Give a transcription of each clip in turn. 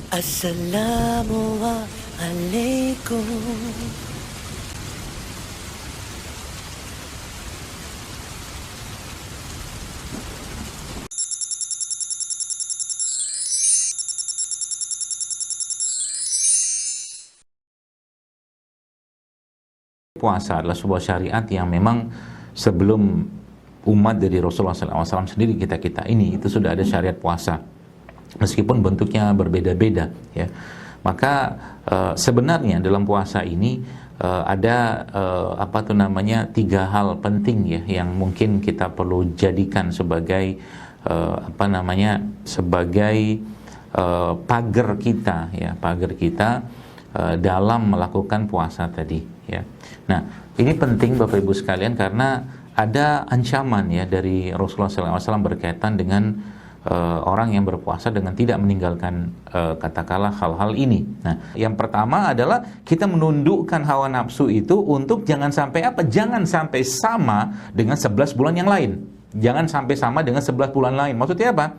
Assalamualaikum. Puasa adalah sebuah syariat yang memang sebelum umat dari Rasulullah SAW sendiri kita ini itu sudah ada syariat puasa, meskipun bentuknya berbeda-beda ya. Maka sebenarnya dalam puasa ini ada tiga hal penting ya yang mungkin kita perlu jadikan sebagai sebagai pagar kita ya, dalam melakukan puasa tadi ya. Nah, ini penting Bapak Ibu sekalian karena ada ancaman ya dari Rasulullah SAW berkaitan dengan orang yang berpuasa dengan tidak meninggalkan katakanlah hal-hal ini. Nah, yang pertama adalah kita menundukkan hawa nafsu itu untuk jangan sampai Jangan sampai sama dengan 11 bulan yang lain. Jangan sampai sama dengan 11 bulan lain. Maksudnya apa?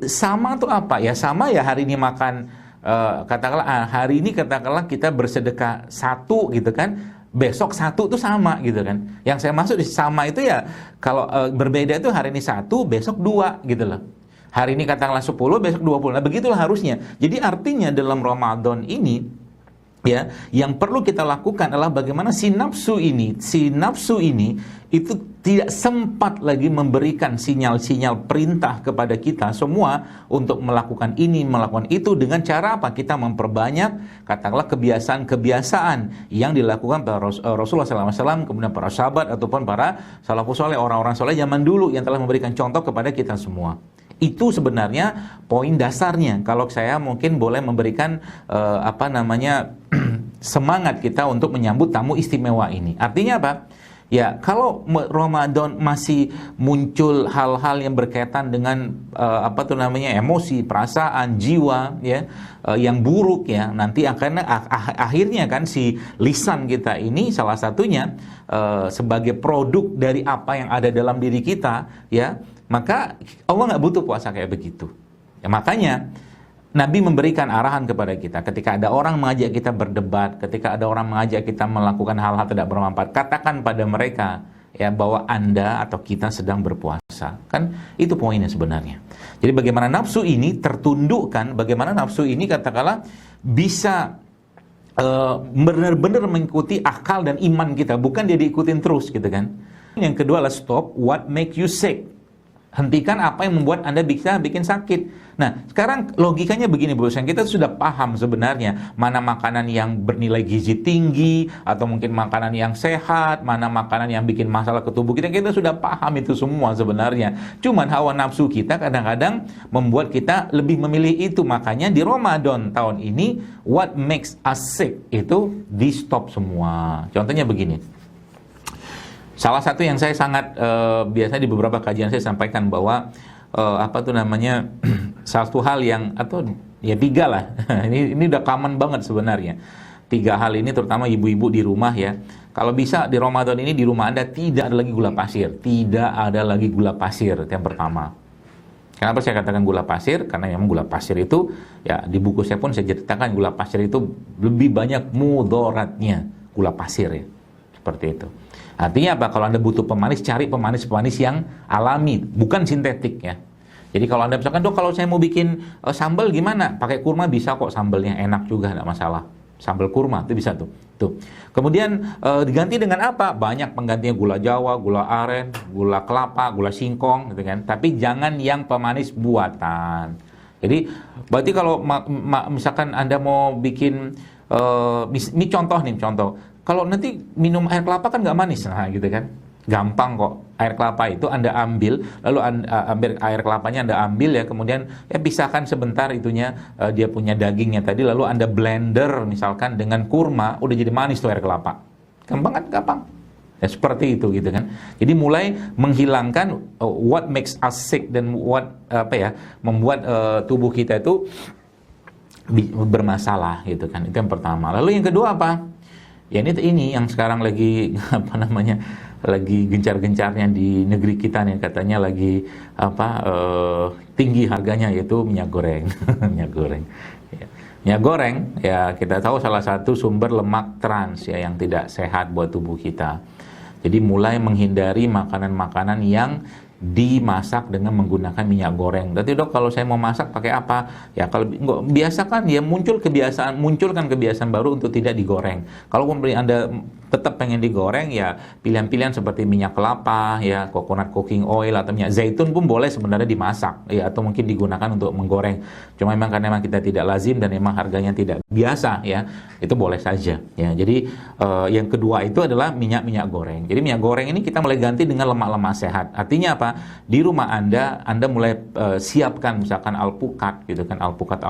Sama itu apa? Ya sama ya hari ini makan hari ini katakanlah kita bersedekah 1 gitu kan, besok 1 itu sama gitu kan. Yang saya maksud sama itu ya kalau berbeda itu hari ini 1, besok 2 gitu loh. Hari ini katakanlah 10, besok 20. Nah, begitulah harusnya. Jadi artinya dalam Ramadan ini ya, yang perlu kita lakukan adalah bagaimana si nafsu ini itu tidak sempat lagi memberikan sinyal-sinyal perintah kepada kita semua untuk melakukan ini, melakukan itu dengan cara apa? Kita memperbanyak katakanlah kebiasaan-kebiasaan yang dilakukan Rasulullah SAW, kemudian para sahabat ataupun para salafus saleh, orang-orang saleh zaman dulu yang telah memberikan contoh kepada kita semua. Itu sebenarnya poin dasarnya. Kalau saya mungkin boleh memberikan semangat kita untuk menyambut tamu istimewa ini. Artinya apa? Ya, kalau Ramadan masih muncul hal-hal yang berkaitan dengan emosi, perasaan, jiwa ya, yang buruk ya, nanti akhirnya kan si lisan kita ini salah satunya sebagai produk dari apa yang ada dalam diri kita ya, maka Allah nggak butuh puasa kayak begitu. Ya, makanya Nabi memberikan arahan kepada kita ketika ada orang mengajak kita berdebat, ketika ada orang mengajak kita melakukan hal-hal tidak bermanfaat, katakan pada mereka ya bahwa Anda atau kita sedang berpuasa. Kan itu poinnya sebenarnya. Jadi bagaimana nafsu ini tertundukkan, bagaimana nafsu ini katakanlah bisa benar-benar mengikuti akal dan iman kita, bukan dia diikutin terus gitu kan. Yang kedua adalah stop what make you sick. Hentikan apa yang membuat Anda bisa bikin sakit. Nah, sekarang logikanya begini, Bu. Kita sudah paham sebenarnya mana makanan yang bernilai gizi tinggi atau mungkin makanan yang sehat, mana makanan yang bikin masalah ke tubuh kita. Kita sudah paham itu semua sebenarnya. Cuman hawa nafsu kita kadang-kadang membuat kita lebih memilih itu. Makanya di Ramadan tahun ini what makes us sick itu di stop semua. Contohnya begini. Salah satu yang saya sangat biasanya di beberapa kajian saya sampaikan bahwa satu hal yang atau ya 3 lah. ini udah common banget sebenarnya. 3 hal ini terutama ibu-ibu di rumah ya. Kalau bisa di Ramadan ini di rumah Anda tidak ada lagi gula pasir. Tidak ada lagi gula pasir, itu yang pertama. Kenapa saya katakan gula pasir? Karena memang gula pasir itu ya di buku saya pun saya ceritakan gula pasir itu lebih banyak mudaratnya gula pasir ya. Seperti itu. Artinya apa? Kalau Anda butuh pemanis, cari pemanis-pemanis yang alami, bukan sintetik ya. Jadi kalau Anda misalkan, Dok, kalau saya mau bikin sambal gimana? Pakai kurma bisa kok, sambalnya enak juga, tidak masalah. Sambal kurma itu bisa tuh. Kemudian diganti dengan apa? Banyak penggantinya, gula Jawa, gula aren, gula kelapa, gula singkong gitu kan. Tapi jangan yang pemanis buatan. Jadi berarti kalau misalkan Anda mau bikin ini contoh. Kalau nanti minum air kelapa kan nggak manis, nah gitu kan. Gampang kok. Air kelapa itu Anda ambil, lalu ambil air kelapanya Anda ambil ya, kemudian ya pisahkan sebentar itunya, dia punya dagingnya tadi, lalu Anda blender misalkan dengan kurma, udah jadi manis tuh air kelapa. Gampang kan? Gampang. Ya seperti itu gitu kan. Jadi mulai menghilangkan what makes us sick dan membuat tubuh kita itu bermasalah gitu kan. Itu yang pertama. Lalu yang kedua apa? Ya ini yang sekarang lagi lagi gencar-gencarnya di negeri kita nih, katanya lagi tinggi harganya, yaitu minyak goreng. Minyak goreng. Ya. Minyak goreng ya kita tahu salah satu sumber lemak trans ya yang tidak sehat buat tubuh kita. Jadi mulai menghindari makanan-makanan yang dimasak dengan menggunakan minyak goreng. Berarti dok, kalau saya mau masak pakai apa? Ya kalau biasakan ya munculkan kebiasaan baru untuk tidak digoreng. Kalau Anda tetap pengen digoreng, ya pilihan-pilihan seperti minyak kelapa, ya coconut cooking oil atau minyak zaitun pun boleh sebenarnya dimasak, ya atau mungkin digunakan untuk menggoreng. Cuma memang karena memang kita tidak lazim dan memang harganya tidak biasa, ya itu boleh saja. Ya jadi yang kedua itu adalah minyak goreng. Jadi minyak goreng ini kita mulai ganti dengan lemak-lemak sehat. Artinya apa? Di rumah Anda mulai siapkan misalkan alpukat gitu kan, alpukat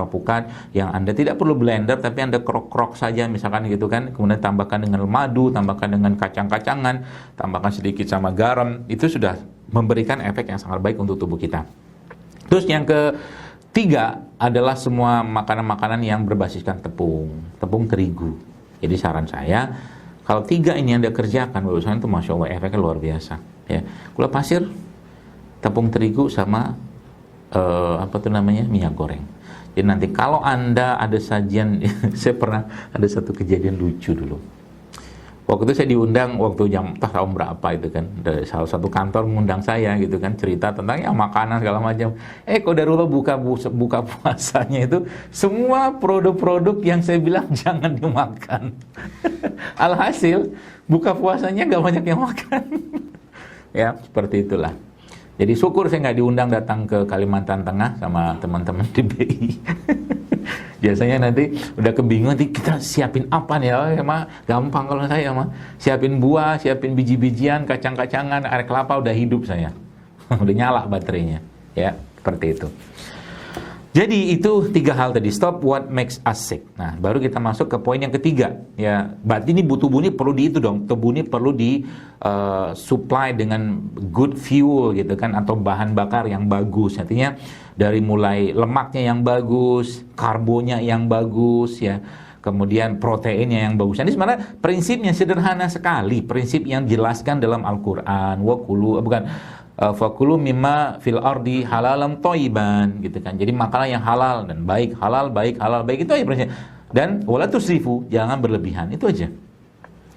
yang Anda tidak perlu blender tapi Anda krok-krok saja misalkan gitu kan, kemudian tambahkan dengan madu, tambahkan dengan kacang-kacangan, tambahkan sedikit sama garam, itu sudah memberikan efek yang sangat baik untuk tubuh kita. Terus yang ketiga adalah semua makanan-makanan yang berbasiskan tepung terigu. Jadi saran saya, kalau tiga ini Anda kerjakan, barusan itu Masya Allah efeknya luar biasa. Ya, gula pasir, tepung terigu sama minyak goreng. Jadi nanti kalau Anda ada sajian, saya pernah ada satu kejadian lucu dulu. Waktu itu saya diundang waktu jam tahun berapa itu kan, dari salah satu kantor mengundang saya gitu kan, cerita tentang ya makanan segala macam. Qadarullah buka puasanya itu semua produk-produk yang saya bilang jangan dimakan. Alhasil buka puasanya nggak banyak yang makan. Ya seperti itulah. Jadi syukur saya nggak diundang datang ke Kalimantan Tengah sama teman-teman di BI. Biasanya nanti udah kebingungan, nanti kita siapin apa nih? Emang gampang kalau saya mah. Siapin buah, siapin biji-bijian, kacang-kacangan, air kelapa, udah hidup saya. Udah nyala baterainya. Ya, seperti itu. Jadi itu tiga hal tadi, stop what makes us sick. Nah, baru kita masuk ke poin yang ketiga. Ya, berarti ini tubuh ini perlu tubuh ini perlu di supply dengan good fuel gitu kan, atau bahan bakar yang bagus. Artinya dari mulai lemaknya yang bagus, karbonya yang bagus, ya, kemudian proteinnya yang bagus. Ini sebenarnya prinsipnya sederhana sekali, prinsip yang dijelaskan dalam Al-Quran. Fakulu mimma fil ardi halalam thayyiban gitu kan. Jadi makanan yang halal dan baik, halal baik itu aja prinsipnya. Dan wala tusrifu, jangan berlebihan. Itu aja.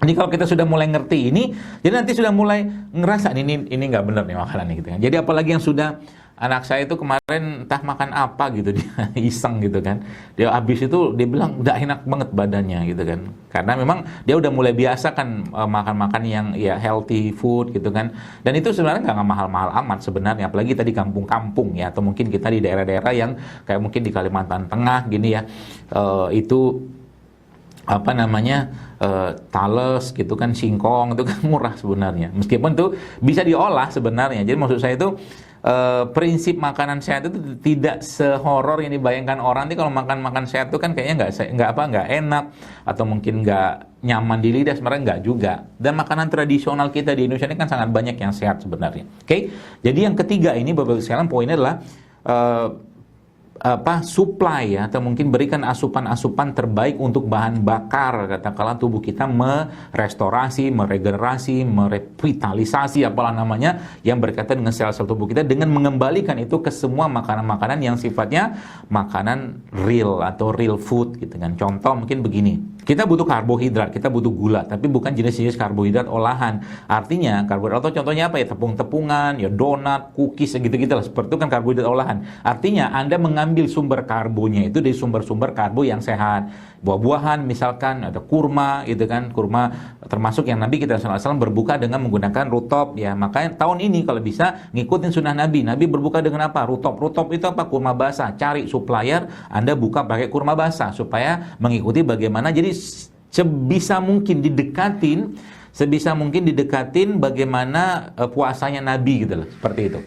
Jadi kalau kita sudah mulai ngerti ini, jadi nanti sudah mulai ngerasa ini nggak benar nih makanan gitu kan. Jadi apalagi yang sudah, anak saya itu kemarin entah makan apa gitu, dia iseng gitu kan. Dia habis itu dia bilang udah enak banget badannya gitu kan. Karena memang dia udah mulai biasa kan makan-makan yang ya healthy food gitu kan. Dan itu sebenarnya nggak mahal-mahal amat sebenarnya. Apalagi tadi kampung-kampung ya, atau mungkin kita di daerah-daerah yang kayak mungkin di Kalimantan Tengah gini ya. Itu tales gitu kan, singkong itu kan murah sebenarnya. Meskipun itu bisa diolah sebenarnya. Jadi maksud saya itu prinsip makanan sehat itu tidak sehoror yang dibayangkan orang. Nanti kalau makan sehat itu kan kayaknya nggak enak atau mungkin nggak nyaman di lidah, sebenarnya nggak juga. Dan makanan tradisional kita di Indonesia ini kan sangat banyak yang sehat sebenarnya. Oke? Jadi yang ketiga ini Bapak sekalian, poinnya adalah supply ya, atau mungkin berikan asupan-asupan terbaik untuk bahan bakar, katakanlah tubuh kita merestorasi, meregenerasi, merevitalisasi apalah namanya yang berkaitan dengan sel-sel tubuh kita, dengan mengembalikan itu ke semua makanan-makanan yang sifatnya makanan real atau real food gitu kan. Contoh mungkin begini, kita butuh karbohidrat, kita butuh gula, tapi bukan jenis-jenis karbohidrat olahan. Artinya karbohidrat atau contohnya apa ya, tepung-tepungan, ya donat, cookies, gitu-gitu lah. Seperti itu kan karbohidrat olahan. Artinya Anda mengambil sumber karbonya itu dari sumber-sumber karbo yang sehat. Buah-buahan misalkan, ada kurma gitu kan. Kurma termasuk yang Nabi kita SAW berbuka dengan menggunakan rutop ya. Makanya tahun ini kalau bisa ngikutin sunnah Nabi. Nabi berbuka dengan apa? Rutop. Rutop itu apa? Kurma basah. Cari supplier, Anda buka pakai kurma basah supaya mengikuti bagaimana. Jadi sebisa mungkin didekatin bagaimana puasanya Nabi gitu loh, seperti itu.